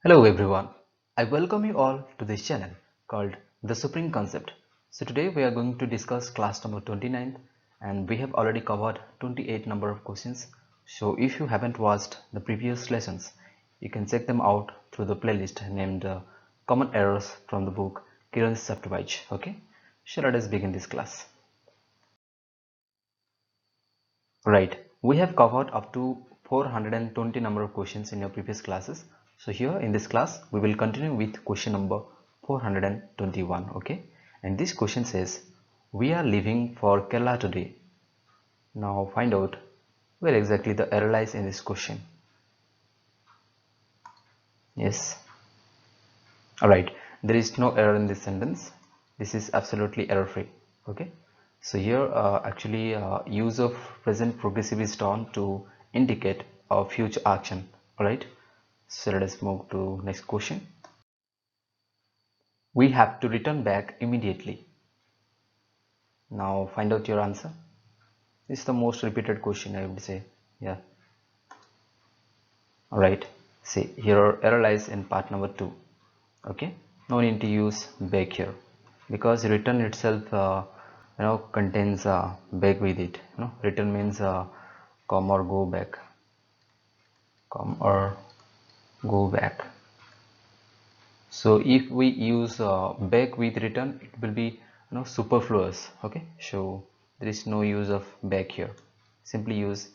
Hello everyone, I welcome you all to this channel called The Supreme Concept. So today we are going to discuss class number 29 and we have already covered 28 number of questions. So if you haven't watched the previous lessons, you can check them out through the playlist named Common Errors from the book Kiran's Chapter-wise. Okay, so let us begin this class. Right, we have covered up to 420 number of questions in your previous classes. So here in this class, we will continue with question number 421. Okay, and this question says, we are leaving for Kerala today. Now find out where exactly the error lies in this question. Yes, alright, there is no error in this sentence. This is absolutely error free. Okay, so here actually use of present progressive is done to indicate a future action. Alright, so let us move to next question. We have to return back immediately. Now find out your answer. This is the most repeated question, I would say. Yeah, alright, see here error lies in part number 2. Okay, no need to use back here because return itself contains back with it. Return means come or go back, come or go back. So if we use back with return, it will be superfluous. Okay, so there is no use of back here. Simply use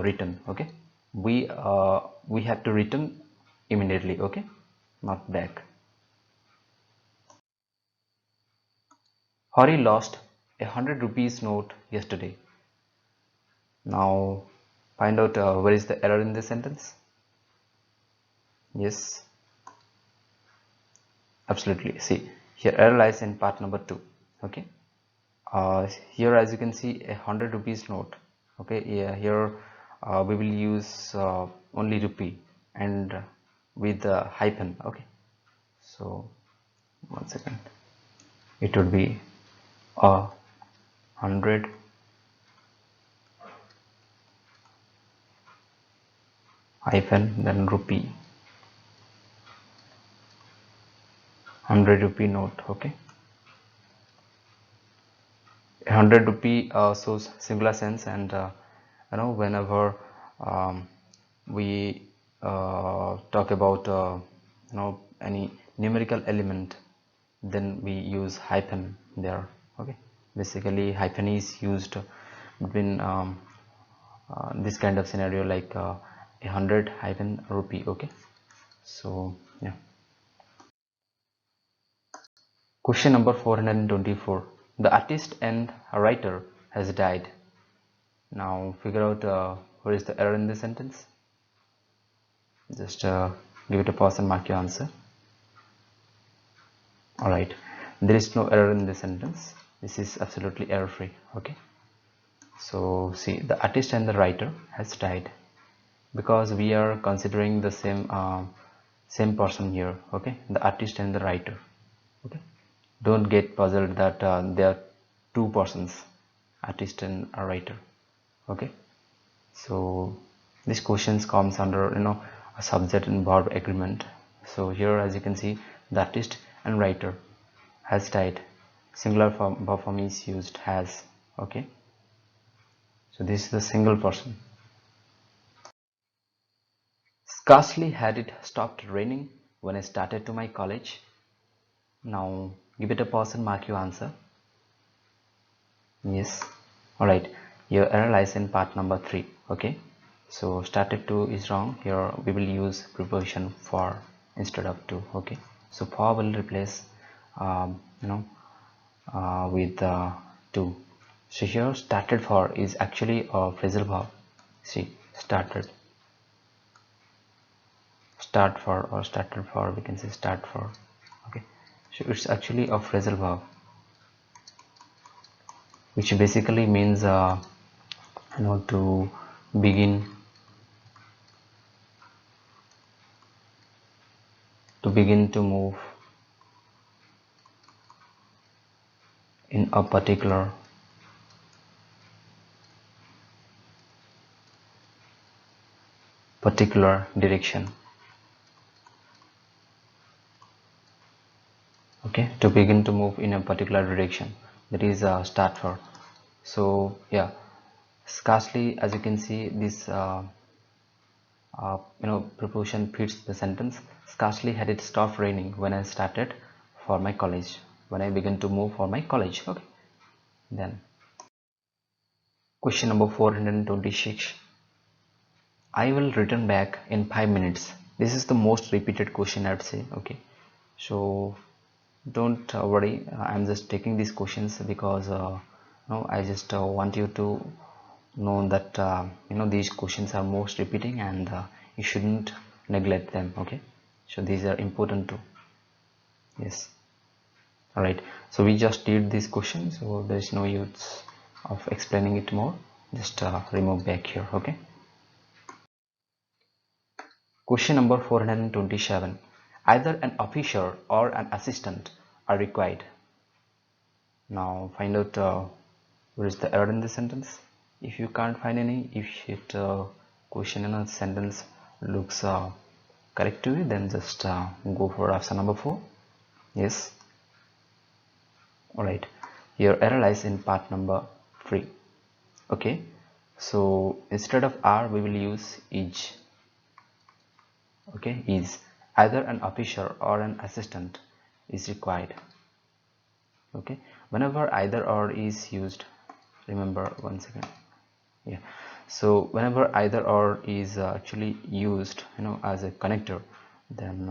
return. Okay, we have to return immediately. Okay, not back. Hari lost a 100 rupees note yesterday. Now find out where is the error in this sentence. Yes, absolutely. See here error lies in part number 2. Okay, here as you can see a 100 rupees note. Okay, yeah, here we will use only rupee and with the hyphen. Okay, so 1 second, it would be a 100 hyphen then rupee, 100 rupee note. Okay, 100 rupee shows singular sense, and whenever we talk about any numerical element, then we use hyphen there. Okay, basically hyphen is used between this kind of scenario like 100 hyphen rupee. Okay, so yeah. Question number 424. The artist and writer has died. Now figure out where is the error in this sentence. Just give it a pause and mark your answer. Alright, there is no error in this sentence. This is absolutely error free. Okay, so see, the artist and the writer has died because we are considering the same person here. Okay, the artist and the writer. Okay, don't get puzzled that there are two persons, artist and a writer. Okay, so this questions comes under a subject and verb agreement. So here as you can see, the artist and writer has died, singular verb form is used, has. Okay, so this is the single person. Scarcely had it stopped raining when I started to my college. Now give it a pause and mark your answer. Yes, alright, your error lies in part number 3. Okay, so started to is wrong. Here we will use preposition for instead of to. Okay, so for will replace with to. So here started for is actually a phrasal verb. See, started, start for, or started for, we can say start for. Okay, so it's actually a phrasal verb which basically means to begin, to move in a particular direction. okay, to begin to move in a particular direction. That is start for. So yeah, scarcely, as you can see, this preposition fits the sentence. Scarcely had it stopped raining when I started for my college, when I began to move for my college. Okay, then question number 426. I will return back in 5 minutes. This is the most repeated question, I'd say. Okay, so don't worry, I'm just taking these questions because no, I just want you to know that these questions are most repeating, and you shouldn't neglect them. Okay, so these are important too. Yes, all right, so we just did this question, so there is no use of explaining it more. Just remove back here. Okay, question number 427. Either an officer or an assistant are required. Now find out where is the error in the sentence. If you can't find any, if it question in a sentence looks correct to you, then just go for option number 4. Yes, all right, your error lies in part number 3. Okay, so instead of are we will use is. Okay, is. Either an officer or an assistant is required. Okay, whenever either or is used, remember, one second. Yeah, so whenever either or is actually used as a connector, then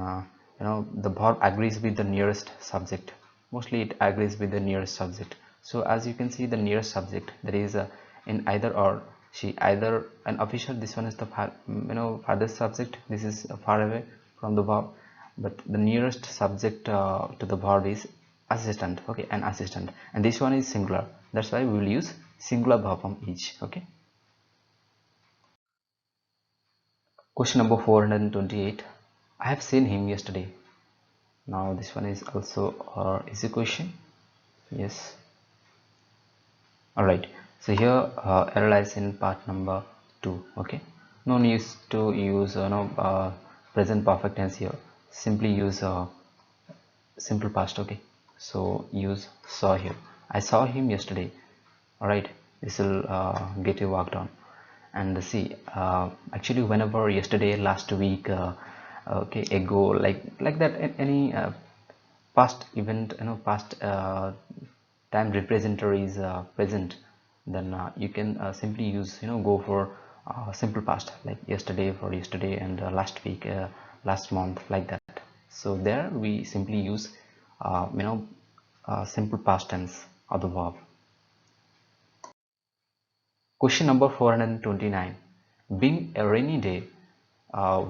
the verb agrees with the nearest subject. Mostly it agrees with the nearest subject. So as you can see, the nearest subject, there is a in either or, she either an official, this one is the farthest subject, this is far away from the verb, but the nearest subject to the verb is assistant. Okay, an assistant, and this one is singular, that's why we will use singular verb form each. Okay, question number 428. I have seen him yesterday. Now this one is also easy question. Yes, all right, so here error lies in part number 2. Okay, no need to use present perfect tense here. Simply use simple past. Okay, so use saw here. I saw him yesterday. All right, this will get you worked on. And see, actually whenever yesterday, last week, okay, ago, like that, any past event, past time representer is present, then you can simply use, go for simple past, like yesterday for yesterday, and last week, last month, like that. So there we simply use simple past tense of the verb. Question number 429. Being a rainy day,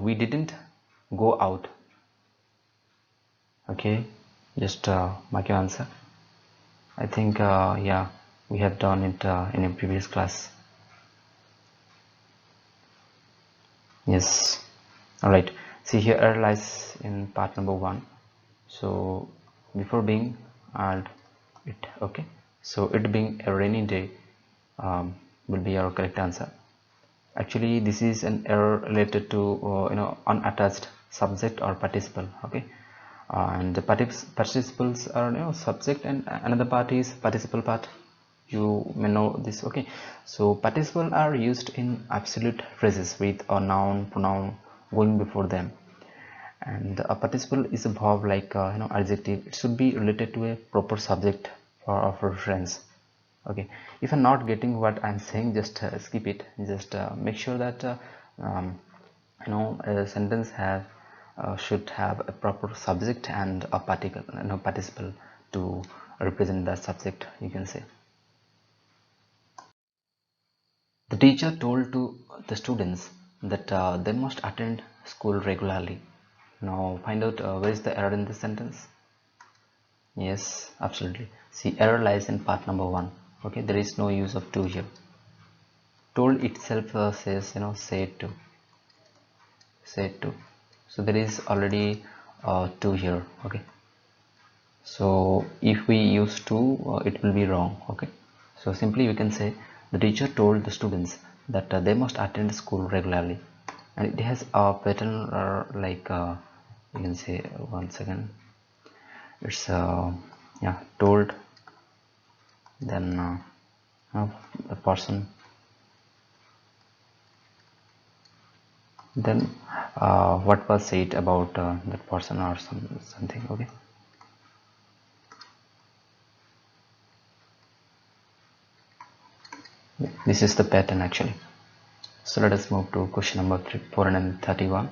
we didn't go out. Okay, just mark your answer. I think yeah, we have done it in a previous class. Yes, all right, see here error lies in part number 1. So before being and it. Okay, so it being a rainy day will be our correct answer. Actually this is an error related to unattached subject or participle. Okay, and the participles are subject, and another part is participle part. You may know this. Okay, so participle are used in absolute phrases with a noun pronoun going before them, and a participle is a verb like adjective. It should be related to a proper subject for of reference. Okay, if you're not getting what I'm saying, just skip it. Just make sure that a sentence have should have a proper subject and a participle to represent that subject, you can say. The teacher told to the students that they must attend school regularly. Now find out where is the error in this sentence. Yes, absolutely. See, error lies in part number 1. Okay, there is no use of to here. Told itself says said to, so there is already to here. Okay, so if we use to, it will be wrong. Okay, so simply we can say the teacher told the students that they must attend school regularly, and it has a pattern like you can say, one second, it's yeah, told, then the person, then what was said about that person or something. Okay, this is the pattern actually. So let us move to question number 431.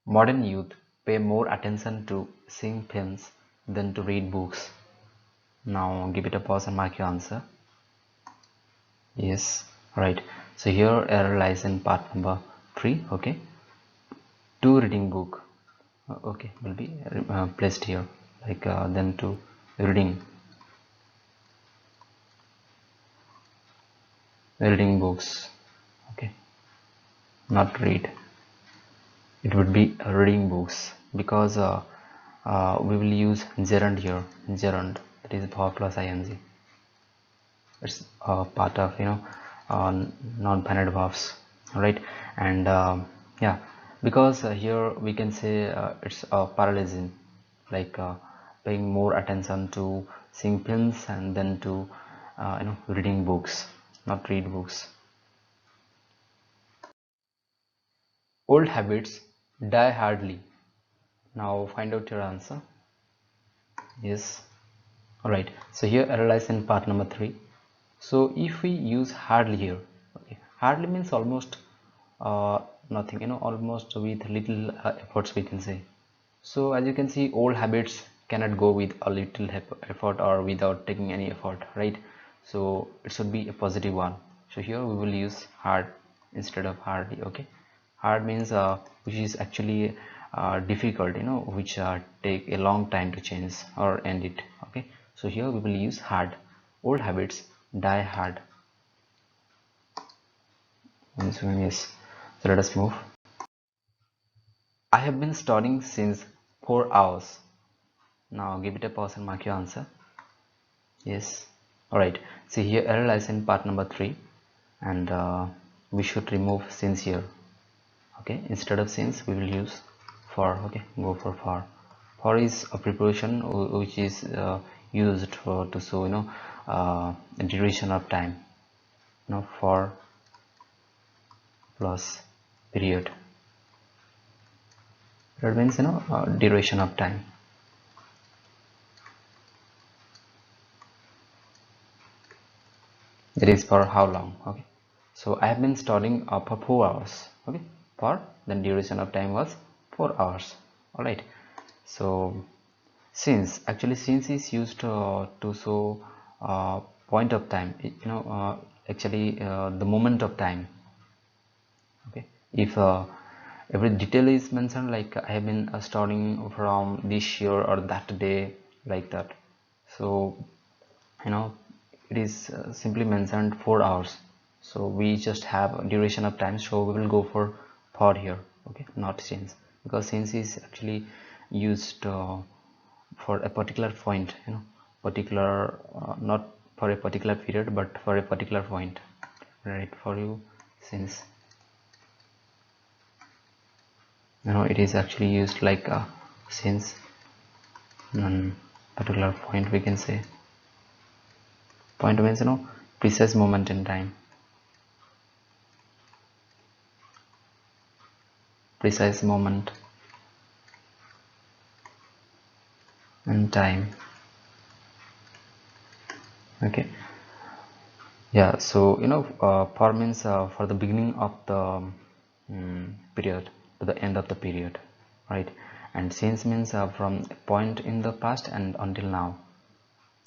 Modern youth pay more attention to seeing films than to read books. Now give it a pause and mark your answer. Yes, right. So here error lies in part number 3. Okay, to reading book. Okay, will be placed here, like then to reading books. Okay, not read. It would be reading books, because we will use gerund here. Gerund, that is verb plus ing. It's part of non-finite verbs, right? And yeah, because here we can say it's a parallelism, like paying more attention to seeing films and then to reading books, not read books. Old habits die hardly. Now find out your answer. Yes, all right. So here error lies in part number 3. So if we use hardly here, okay, hardly means almost nothing, almost with little efforts we can say. So as you can see, old habits cannot go with a little effort or without taking any effort, right? So it should be a positive one. So here we will use hard instead of hardly. Okay, hard means which is actually difficult, which take a long time to change or end it. Okay, so here we will use hard. Old habits die hard. Yes, so let us move. I have been studying since 4 hours. Now give it a pause and mark your answer. Yes, all right. See here error lies in part number 3, and we should remove since here. Okay, instead of since we will use for. Okay, go for is a preposition which is used for to show a duration of time. For plus period, that means duration of time. It is for how long. Okay, so I have been studying for 4 hours. Okay, for then duration of time was 4 hours. All right, so since is used to show point of time, actually the moment of time. Okay, if every detail is mentioned, like I have been studying from this year or that day, like that, so you know it is simply mentioned 4 hours, so we just have a duration of time, so we will go for here. Okay, not since, because since is actually used for a particular point, particular not for a particular period but for a particular point, right? For you, since it is actually used like since particular point, we can say. Point means precise moment in time, precise moment in time. Okay, yeah, so for means for the beginning of the period to the end of the period, right? And since means from a point in the past and until now.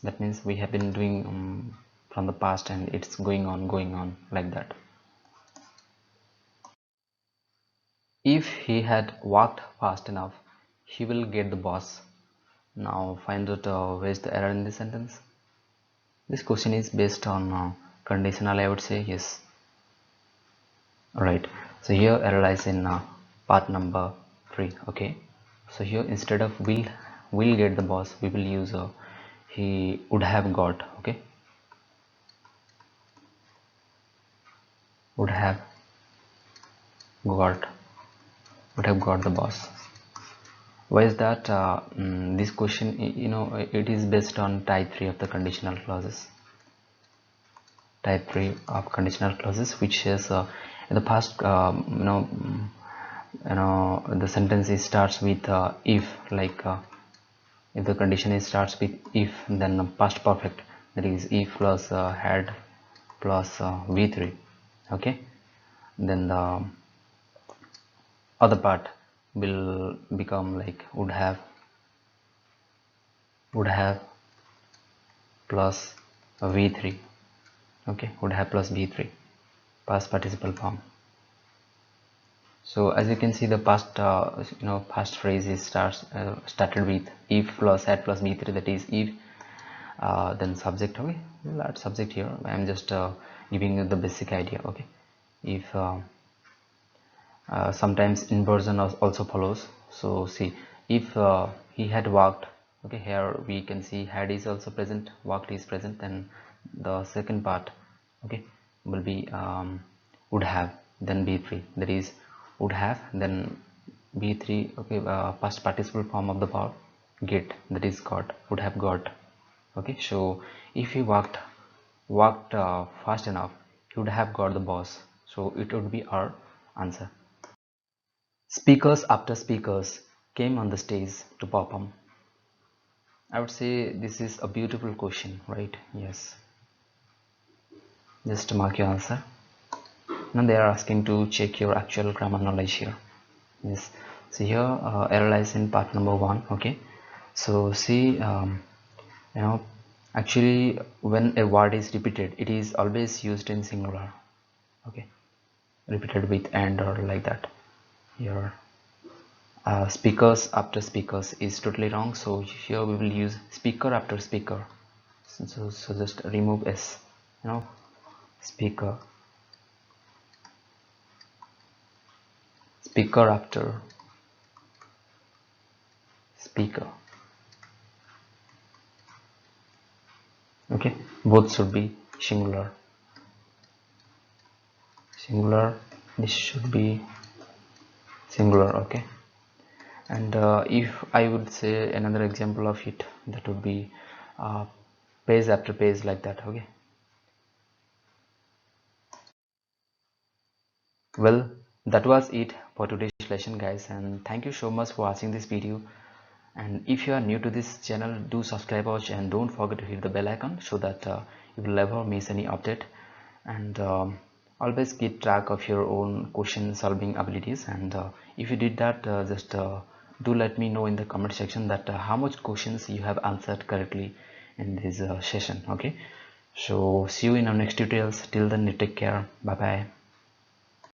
That means we have been doing from the past and it's going on like that. If he had walked fast enough, he will get the boss. Now find out where's the error in this sentence. This question is based on conditional, I would say. Yes. Alright, so here error lies in part number 3. Okay, so here instead of will get the boss, we will use he would have got. Okay, would have got would have got the boss. Why is that? This question, it is based on type 3 of the conditional clauses. Type 3 of conditional clauses, which is in the past, the sentence is starts with if, like if the condition is starts with if, then past perfect, that is if plus had plus v3. Okay, then the other part will become like would have plus v3. Okay, would have plus v3, past participle form. So as you can see, the past phrase is started with if plus had plus v3, that is if, then subject. Okay, we'll add subject here. I am just giving you the basic idea. Okay, if sometimes inversion also follows. So see, if he had walked, okay, here we can see had is also present, walked is present, then the second part, okay, will be would have, then b3, that is would have, then b3. Okay, past participle form of the verb get, that is got, would have got. Okay, so if he walked fast enough, he would have got the boss, so it would be our answer. Speakers after speakers came on the stage to perform. I would say this is a beautiful question, right? Yes. Just mark your answer. Now they are asking to check your actual grammar knowledge here. Yes. So here error lies in part number 1. Okay. So see, actually when a word is repeated, it is always used in singular. Okay. Repeated with and or like that. Here. Speakers after speakers is totally wrong, so here we will use speaker after speaker. So just remove s, speaker, speaker after speaker. Okay, both should be singular. This should be singular. Okay, and if I would say another example of it, that would be page after page, like that. Okay. Well, that was it for today's lesson, guys, and thank you so much for watching this video. And if you are new to this channel, do subscribe us and don't forget to hit the bell icon so that you will never miss any update. And always keep track of your own question solving abilities. And if you did that, just do let me know in the comment section that how much questions you have answered correctly in this session. Okay, so see you in our next tutorials. Till then, you take care. Bye bye.